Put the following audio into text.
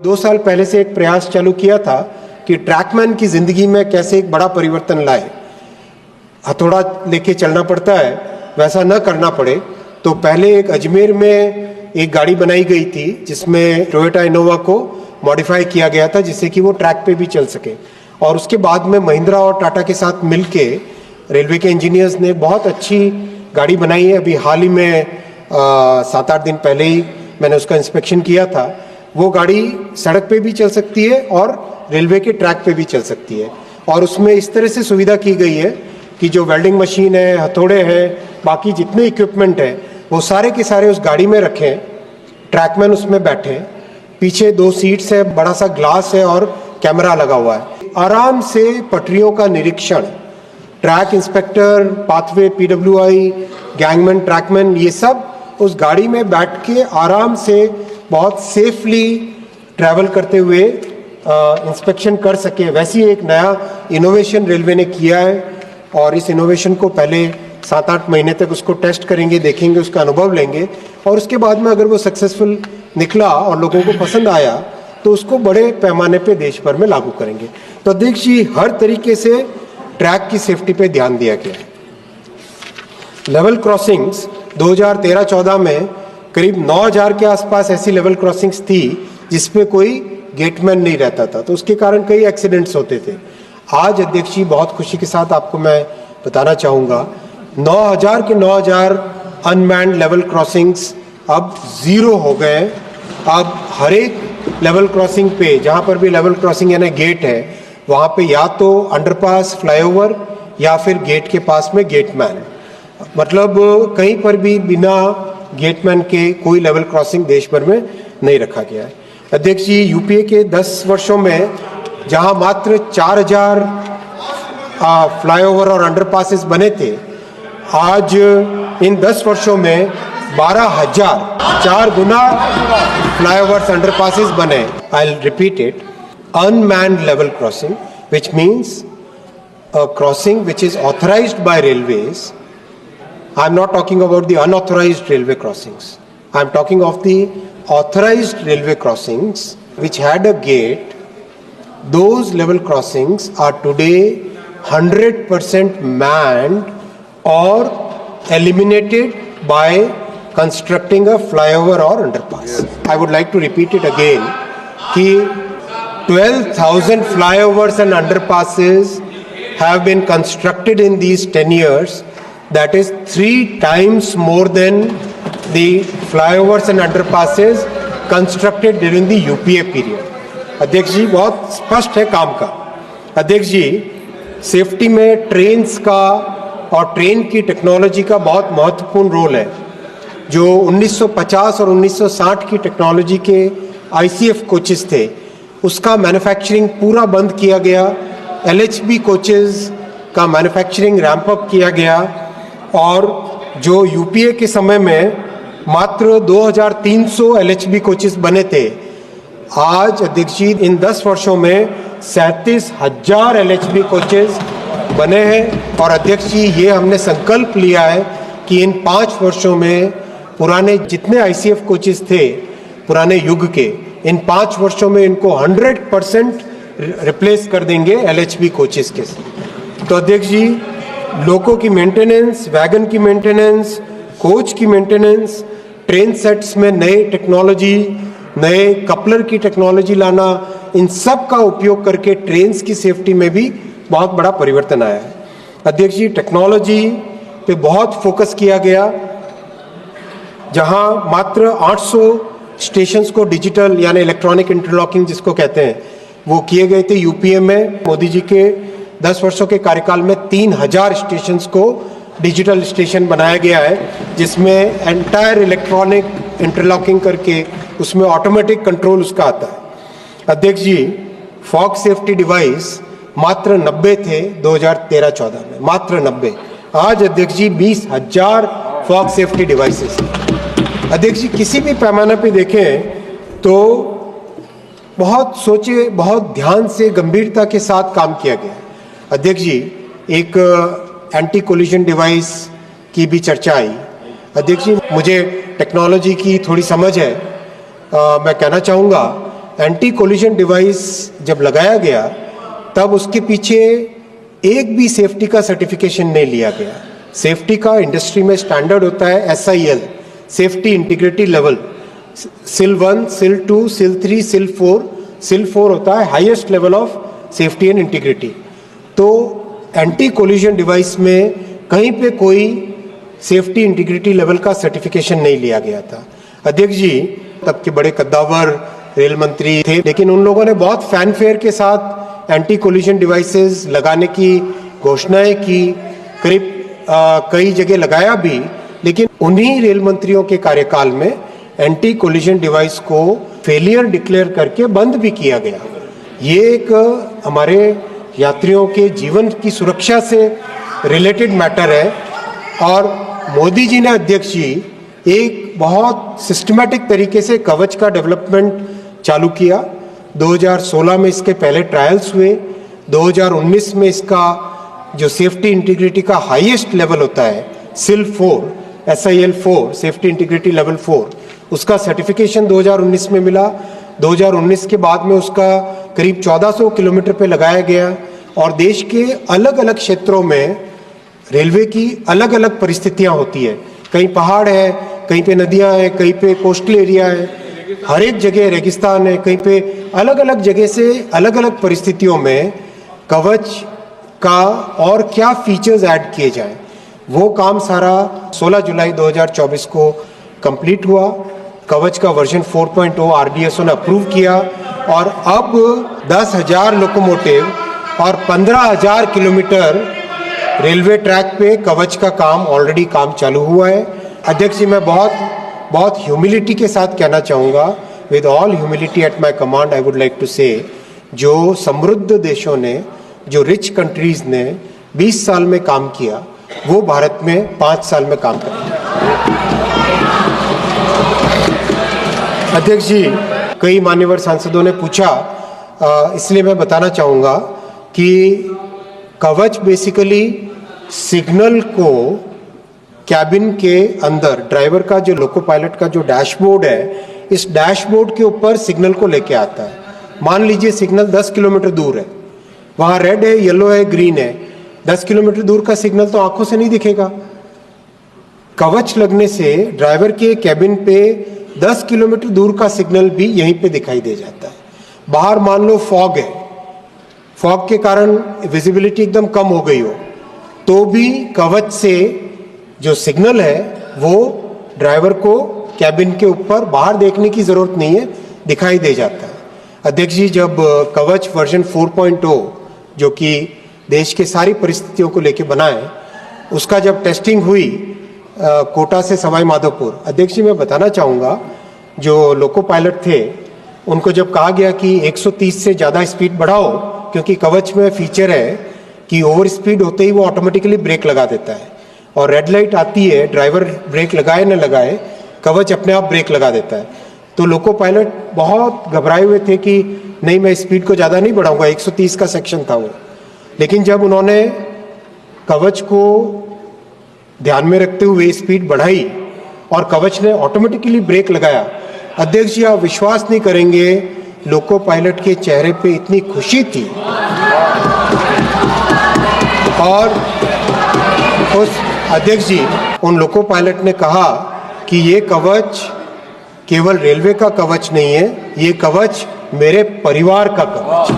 2 साल पहले से एक प्रयास चालू किया था कि ट्रैकमैन की जिंदगी में कैसे एक बड़ा परिवर्तन लाए। हथौड़ा लेके चलना पड़ता है, वैसा न करना पड़े। तो पहले एक अजमेर में एक गाड़ी बनाई गई थी जिसमें टोयोटा इनोवा को मॉडिफाई किया गया था जिससे कि वो ट्रैक पे भी चल सके। और उसके बाद में महिंद्रा और टाटा के साथ मिलके रेलवे के इंजीनियर्स ने बहुत अच्छी गाड़ी बनाई है। अभी हाल ही में 7-8 दिन पहले ही मैंने उसका इंस्पेक्शन किया था। वो गाड़ी सड़क पे भी चल सकती है और रेलवे के ट्रैक पे भी चल सकती है। और उसमें इस तरह से सुविधा की गई है कि जो वेल्डिंग मशीन है, हथौड़े हैं, बाकी जितने इक्विपमेंट है वो सारे के सारे उस गाड़ी में रखें। ट्रैकमैन उसमें बैठे, पीछे 2 सीट्स है, बड़ा सा ग्लास है और कैमरा लगा हुआ है। आराम से पटरियों का निरीक्षण, track inspector, pathway, PWI, gangman, trackman, ये सब उस गाड़ी में बैठ के आराम से बहुत सेफली ट्रैवल करते हुए इंस्पेक्शन कर सके। वैसी एक नया इनोवेशन रेलवे ने किया है और इस इनोवेशन को पहले 7-8 महीने तक उसको टेस्ट करेंगे, देखेंगे, उसका अनुभव लेंगे और उसके बाद में अगर वो सक्सेसफुल निकला और लोगों को पसंद आया तो उसको बड़े पैमाने पे देश भर में लागू करेंगे। तो अध्यक्ष जी, हर तरीके से ट्रैक की सेफ्टी पे ध्यान दिया गया है। लेवल क्रॉसिंग्स 2013-14 में करीब 9000 के आसपास ऐसी लेवल क्रॉसिंग्स थी जिसपे कोई गेटमैन नहीं रहता था, तो उसके कारण कई एक्सीडेंट्स होते थे। आज अध्यक्ष जी, बहुत खुशी के साथ आपको मैं बताना चाहूँगा, 9000 के 9000 अनमैन्ड लेवल क्रॉसिंग्स अब 0 हो गए। अब हर एक लेवल क्रॉसिंग पे, जहाँ पर भी लेवल क्रॉसिंग यानी गेट है, वहाँ पे या तो अंडरपास, फ्लाईओवर या फिर गेट के पास में गेटमैन, मतलब कहीं पर भी बिना गेटमैन के कोई लेवल क्रॉसिंग देश भर में नहीं रखा गया है। अध्यक्ष जी, यूपीए के 10 वर्षों में जहां मात्र 4000 फ्लाईओवर और अंडरपासेस बने थे, आज इन 10 वर्षों में 12000, 4 गुना फ्लाईओवर्स, अंडरपासेस बने। I will repeat it, unmanned level crossing, which means a crossing which is authorised bye railways. I am not talking about the unauthorized railway crossings. I am talking of the authorized railway crossings which had a gate. Those level crossings are today 100% manned or eliminated by constructing a flyover or underpass. I would like to repeat it again कि 12,000 flyovers and underpasses have been constructed in these 10 years. That is 3 times more than the flyovers and underpasses constructed during the UPA period. अध्यक्ष जी, बहुत स्पष्ट है काम का। अध्यक्ष जी, safety में trains का और ट्रेन की टेक्नोलॉजी का बहुत महत्वपूर्ण रोल है। जो 1950 और 1960 की टेक्नोलॉजी के ICF कोचेस थे, उसका मैन्युफैक्चरिंग पूरा बंद किया गया। LHB कोचेस का मैन्युफैक्चरिंग रैंप अप किया गया और जो यूपीए के समय में मात्र 2300 LHB कोचेस बने थे, आज अध्यक्ष जी इन 10 वर्षों में 37,000 LHB कोचेस बने हैं। और अध्यक्ष जी, ये हमने संकल्प लिया है कि इन 5 वर्षों में पुराने जितने ICF कोचेस थे पुराने युग के, इन 5 वर्षों में इनको 100% रिप्लेस कर देंगे LHB कोचेस के। तो अध्यक्ष जी, लोको की मेंटेनेंस, वैगन की मेंटेनेंस, कोच की मेंटेनेंस, ट्रेन सेट्स में नए टेक्नोलॉजी, नए कपलर की टेक्नोलॉजी लाना, इन सब का उपयोग करके ट्रेन्स की सेफ्टी में भी बहुत बड़ा परिवर्तन आया है। अध्यक्ष जी, टेक्नोलॉजी पे बहुत फोकस किया गया। जहां मात्र 800 स्टेशंस को डिजिटल यानी इलेक्ट्रॉनिक इंटरलॉकिंग जिसको कहते हैं वो किए गए थे यूपीए में, मोदी जी के 10 वर्षों के कार्यकाल में 3000 स्टेशंस को डिजिटल स्टेशन बनाया गया है, जिसमें एंटायर इलेक्ट्रॉनिक इंटरलॉकिंग करके उसमें ऑटोमेटिक कंट्रोल उसका आता है। अध्यक्ष जी, फॉग सेफ्टी डिवाइस मात्र 90 थे 2013-14 में, मात्र 90। आज अध्यक्ष जी 20,000 फॉग सेफ्टी डिवाइसेस। अध्यक्ष जी, किसी भी पैमाने पे देखें तो बहुत सोचे, बहुत ध्यान से, गंभीरता के साथ काम किया गया। अध्यक्ष जी, एक एंटी कोलिजन डिवाइस की भी चर्चा आई। अध्यक्ष जी, मुझे टेक्नोलॉजी की थोड़ी समझ है, मैं कहना चाहूँगा एंटी कोलिजन डिवाइस जब लगाया गया तब उसके पीछे एक भी सेफ्टी का सर्टिफिकेशन नहीं लिया गया। सेफ्टी का इंडस्ट्री में स्टैंडर्ड होता है SIL, safety integrity level, SIL 1, SIL 2, SIL 3, SIL 4। SIL 4 होता है highest level of safety and integrity. तो एंटी कोलिजन डिवाइस में कहीं पे कोई सेफ्टी इंटीग्रिटी लेवल का सर्टिफिकेशन नहीं लिया गया था। अध्यक्ष जी तब के बड़े कद्दावर रेल मंत्री थे, लेकिन उन लोगों ने बहुत फैनफेयर के साथ एंटी कोलिजन डिवाइसेस लगाने की घोषणाएं की, करीब कई जगह लगाया भी, लेकिन उन्हीं रेल मंत्रियों के कार्यकाल में एंटी कोलिजन डिवाइस को फेलियर डिक्लेयर करके बंद भी किया गया। ये एक हमारे यात्रियों के जीवन की सुरक्षा से रिलेटेड मैटर है और मोदी जी ने, अध्यक्ष जी, एक बहुत सिस्टमैटिक तरीके से कवच का डेवलपमेंट चालू किया। 2016 में इसके पहले ट्रायल्स हुए, 2019 में इसका जो सेफ्टी इंटीग्रिटी का हाईएस्ट लेवल होता है SIL 4, सेफ्टी इंटीग्रिटी लेवल 4, उसका सर्टिफिकेशन 2019 में मिला। 2019 के बाद में उसका करीब 1400 किलोमीटर पे लगाया गया और देश के अलग अलग क्षेत्रों में रेलवे की अलग अलग परिस्थितियां होती है। कहीं पहाड़ है, कहीं पे नदियां हैं, कहीं पे कोस्टल एरिया है, हर एक जगह रेगिस्तान है, कहीं पे अलग अलग जगह से अलग अलग परिस्थितियों में कवच का और क्या फीचर्स ऐड किए जाएं, वो काम सारा 16 जुलाई 2024 को कंप्लीट हुआ। कवच का वर्जन 4.0 RDSO ने अप्रूव किया और अब 10,000 लोकोमोटिव और 15,000 किलोमीटर रेलवे ट्रैक पे कवच का काम ऑलरेडी काम चालू हुआ है। अध्यक्ष जी, मैं बहुत ह्यूमिलिटी के साथ कहना चाहूँगा, with all humility at my command I would like to say, जो समृद्ध देशों ने, जो रिच कंट्रीज ने 20 साल में काम किया, वो भारत में 5 साल में काम करेंगे। अध्यक्ष जी, कई मान्यवर सांसदों ने पूछा, इसलिए मैं बताना चाहूँगा कि कवच बेसिकली सिग्नल को कैबिन के अंदर, ड्राइवर का जो लोको पायलट का जो डैशबोर्ड है, इस डैशबोर्ड के ऊपर सिग्नल को लेके आता है। मान लीजिए सिग्नल 10 किलोमीटर दूर है, वहाँ रेड है, येलो है, ग्रीन है, 10 किलोमीटर दूर का सिग्नल तो आंखों से नहीं दिखेगा। कवच लगने से ड्राइवर के कैबिन पे 10 किलोमीटर दूर का सिग्नल भी यहीं पे दिखाई दे जाता है। बाहर मान लो फॉग है, फॉग के कारण विजिबिलिटी एकदम कम हो गई हो, तो भी कवच से जो सिग्नल है वो ड्राइवर को कैबिन के ऊपर बाहर देखने की जरूरत नहीं है, दिखाई दे जाता है। अध्यक्ष जी, जब कवच वर्जन 4.0 जो कि देश के सारी परिस्थितियों को लेके बना है, उसका जब टेस्टिंग हुई कोटा से सवाई माधोपुर, अध्यक्ष जी मैं बताना चाहूँगा, जो लोको पायलट थे उनको जब कहा गया कि 130 से ज़्यादा स्पीड बढ़ाओ, क्योंकि कवच में फीचर है कि ओवर स्पीड होते ही वो ऑटोमेटिकली ब्रेक लगा देता है और रेड लाइट आती है, ड्राइवर ब्रेक लगाए न लगाए, कवच अपने आप ब्रेक लगा देता है। तो लोको पायलट बहुत घबराए हुए थे कि नहीं, मैं स्पीड को ज़्यादा नहीं बढ़ाऊंगा, 130 का सेक्शन था वो। लेकिन जब उन्होंने कवच को ध्यान में रखते हुए स्पीड बढ़ाई और कवच ने ऑटोमेटिकली ब्रेक लगाया, अध्यक्ष जी आप विश्वास नहीं करेंगे, लोको पायलट के चेहरे पे इतनी खुशी थी और उस अध्यक्ष जी उन लोको पायलट ने कहा कि ये कवच केवल रेलवे का कवच नहीं है, ये कवच मेरे परिवार का कवच है।